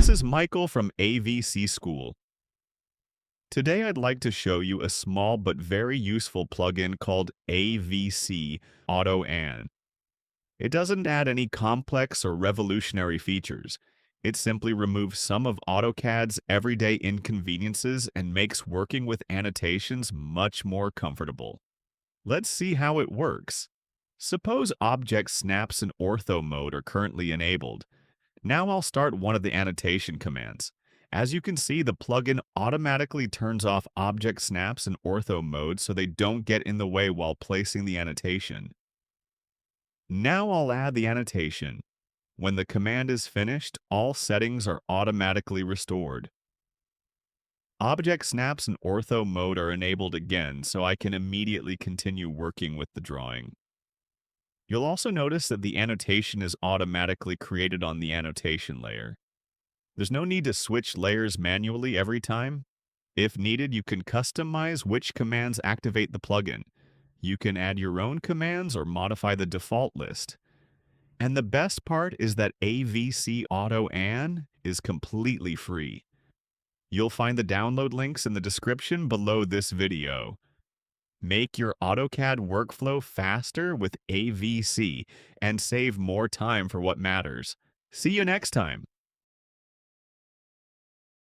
This is Michael from AVC School. Today I'd like to show you a small but very useful plugin called AVC AutoANN. It doesn't add any complex or revolutionary features. It simply removes some of AutoCAD's everyday inconveniences and makes working with annotations much more comfortable. Let's see how it works. Suppose Object Snaps and Ortho mode are currently enabled. Now I'll start one of the annotation commands. As you can see, the plugin automatically turns off Object Snaps and Ortho mode so they don't get in the way while placing the annotation. Now I'll add the annotation. When the command is finished, all settings are automatically restored. Object Snaps and Ortho mode are enabled again, so I can immediately continue working with the drawing. You'll also notice that the annotation is automatically created on the annotation layer. There's no need to switch layers manually every time. If needed, you can customize which commands activate the plugin. You can add your own commands or modify the default list. And the best part is that AVC AutoANN is completely free. You'll find the download links in the description below this video. Make your AutoCAD workflow faster with AVC and save more time for what matters. See you next time.